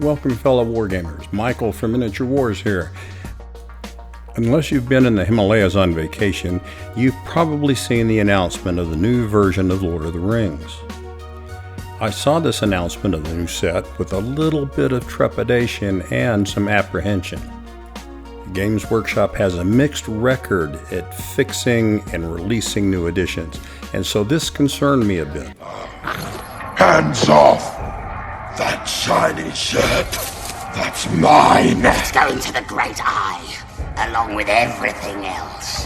welcome fellow wargamers. Michael from Miniature Wars here. Unless you've been in the Himalayas on vacation, you've probably seen the announcement of the new version of Lord of the Rings. I saw this announcement of the new set with a little bit of trepidation and some apprehension. Games Workshop has a mixed record at fixing and releasing new editions, and so this concerned me a bit. Hands off! That shiny shirt, that's mine! It's going to the Great Eye, along with everything else.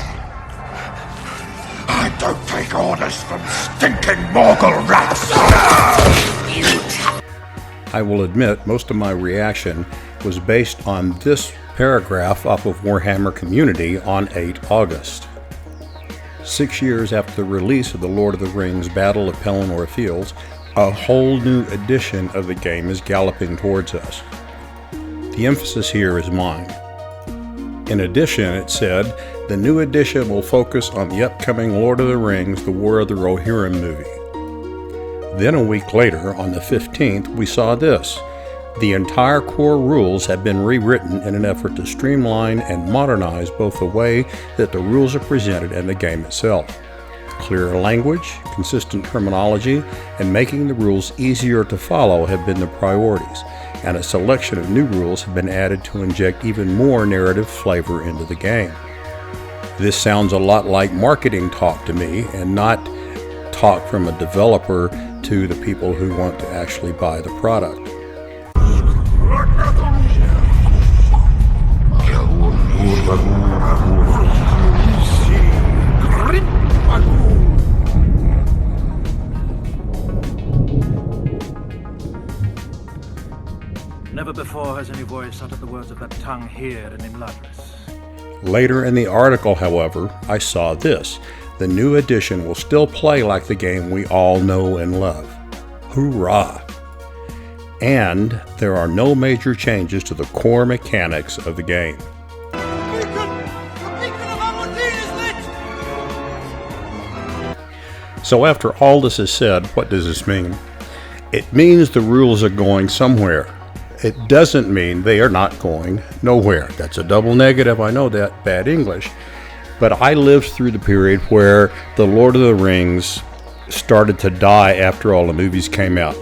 I don't take orders from stinking Morgul rats! I will admit, most of my reaction was based on this paragraph off of Warhammer Community on 8 August. 6 years after the release of the Lord of the Rings Battle of Pelennor Fields, a whole new edition of the game is galloping towards us. The emphasis here is mine. In addition, it said, the new edition will focus on the upcoming Lord of the Rings The War of the Rohirrim movie. Then a week later, on the 15th, we saw this. The entire core rules have been rewritten in an effort to streamline and modernize both the way that the rules are presented and the game itself. Clearer language, consistent terminology, and making the rules easier to follow have been the priorities, and a selection of new rules have been added to inject even more narrative flavor into the game. This sounds a lot like marketing talk to me, and not talk from a developer to the people who want to actually buy the product. Never before has any voice uttered the words of that tongue here in Imladris. Later in the article, however, I saw this. The new edition will still play like the game we all know and love. Hoorah! And there are no major changes to the core mechanics of the game. So after all this is said, what does this mean? It means the rules are going somewhere. It doesn't mean they are not going nowhere. That's a double negative, I know that, bad English. But I lived through the period where the Lord of the Rings started to die after all the movies came out.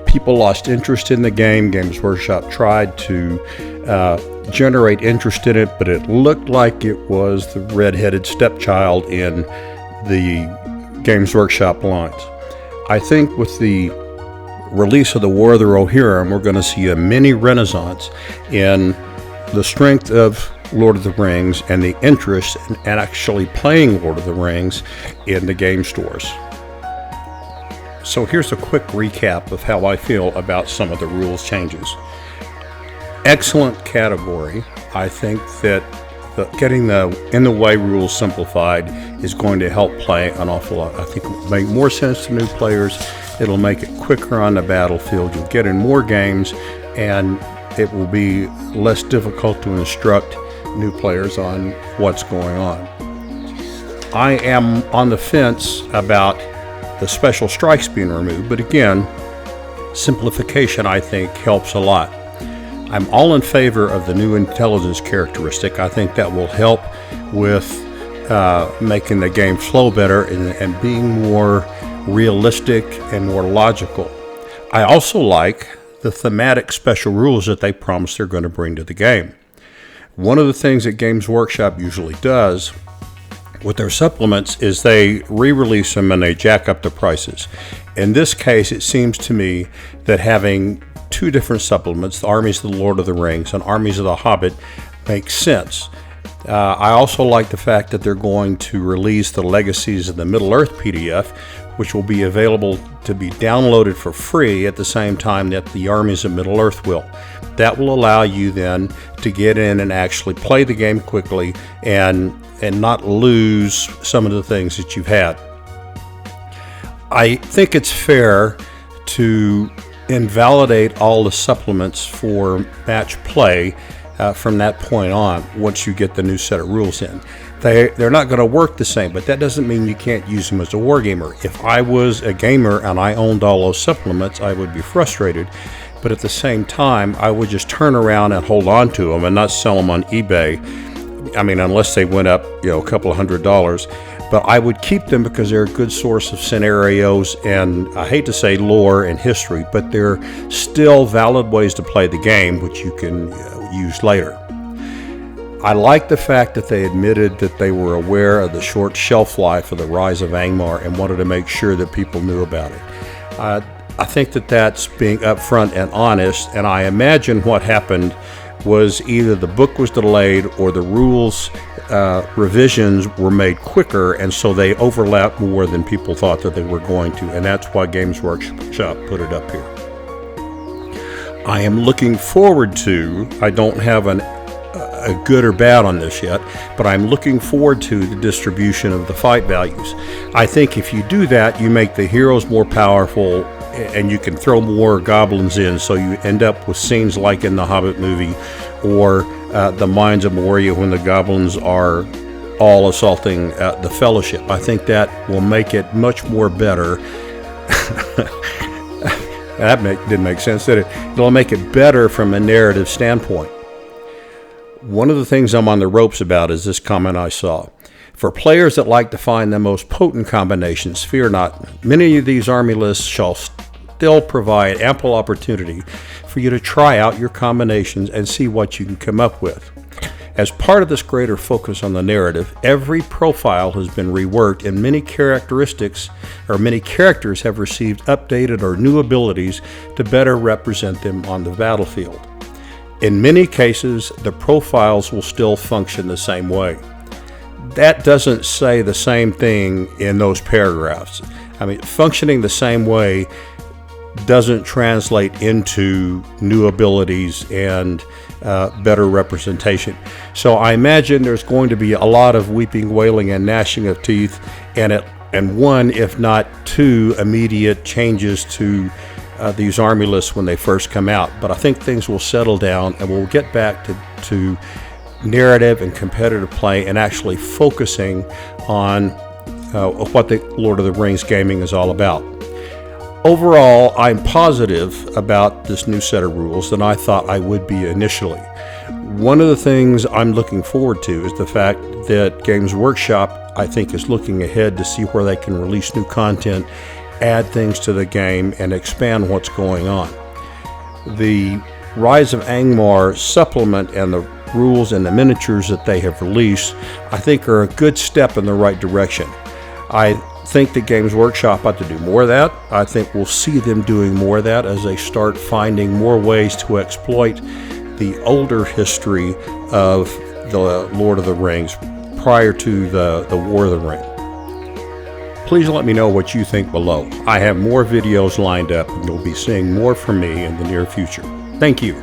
People lost interest in the game. Games Workshop tried to generate interest in it, but it looked like it was the red-headed stepchild in the Games Workshop lines. I think with the release of the War of the Rohirrim, we're going to see a mini renaissance in the strength of Lord of the Rings and the interest in actually playing Lord of the Rings in the game stores. So here's a quick recap of how I feel about some of the rules changes. Excellent category. I think that getting the in the way rules simplified is going to help play an awful lot. I think it will make more sense to new players. It'll make it quicker on the battlefield. You'll get in more games, and it will be less difficult to instruct new players on what's going on. I am on the fence about the special strikes being removed, but again, simplification I think helps a lot. I'm all in favor of the new intelligence characteristic. I think that will help with making the game flow better and being more realistic and more logical. I also like the thematic special rules that they promise they're going to bring to the game. One of the things that Games Workshop usually does with their supplements is they re-release them and they jack up the prices. In this case, it seems to me that having two different supplements, the Armies of the Lord of the Rings and Armies of the Hobbit, makes sense. I also like the fact that they're going to release the Legacies of the Middle-earth PDF, which will be available to be downloaded for free at the same time that the Armies of Middle-earth will. That will allow you then to get in and actually play the game quickly and not lose some of the things that you've had. I think it's fair to invalidate all the supplements for match play from that point on once you get the new set of rules in. They're not going to work the same, but that doesn't mean you can't use them as a wargamer. If I was a gamer and I owned all those supplements, I would be frustrated but at the same time, I would just turn around and hold on to them and not sell them on eBay. I mean, unless they went up, a couple of $100s. But I would keep them because they're a good source of scenarios and, I hate to say lore and history, but they're still valid ways to play the game, which you can use later. I like the fact that they admitted that they were aware of the short shelf life of the Rise of Angmar and wanted to make sure that people knew about it. I think that that's being upfront and honest, and I imagine what happened was either the book was delayed or the rules revisions were made quicker, and so they overlapped more than people thought that they were going to, and that's why Games Workshop put it up here. I am looking forward to, I don't have a good or bad on this yet, but I'm looking forward to the distribution of the fight values. I think if you do that, you make the heroes more powerful and you can throw more goblins in, so you end up with scenes like in the Hobbit movie or the Mines of Moria when the goblins are all assaulting the Fellowship. I think that will make it much more better. That didn't make sense, did it? It'll make it better from a narrative standpoint. One of the things I'm on the ropes about is this comment I saw. For players that like to find the most potent combinations, fear not. Many of these army lists shall still provide ample opportunity for you to try out your combinations and see what you can come up with. As part of this greater focus on the narrative, every profile has been reworked and many characters have received updated or new abilities to better represent them on the battlefield. In many cases, the profiles will still function the same way. That doesn't say the same thing in those paragraphs. I mean, functioning the same way doesn't translate into new abilities and better representation. So I imagine there's going to be a lot of weeping, wailing, and gnashing of teeth, and one, if not two, immediate changes to these army lists when they first come out. But I think things will settle down and we'll get back to narrative and competitive play and actually focusing on what the Lord of the Rings gaming is all about. Overall, I'm positive about this new set of rules than I thought I would be initially. One of the things I'm looking forward to is the fact that Games Workshop, I think, is looking ahead to see where they can release new content, add things to the game, and expand what's going on. The Rise of Angmar supplement and the rules and the miniatures that they have released, I think, are a good step in the right direction. I think that Games Workshop ought to do more of that. I think we'll see them doing more of that as they start finding more ways to exploit the older history of the Lord of the Rings prior to the War of the Ring. Please let me know what you think below. I have more videos lined up and you'll be seeing more from me in the near future. Thank you.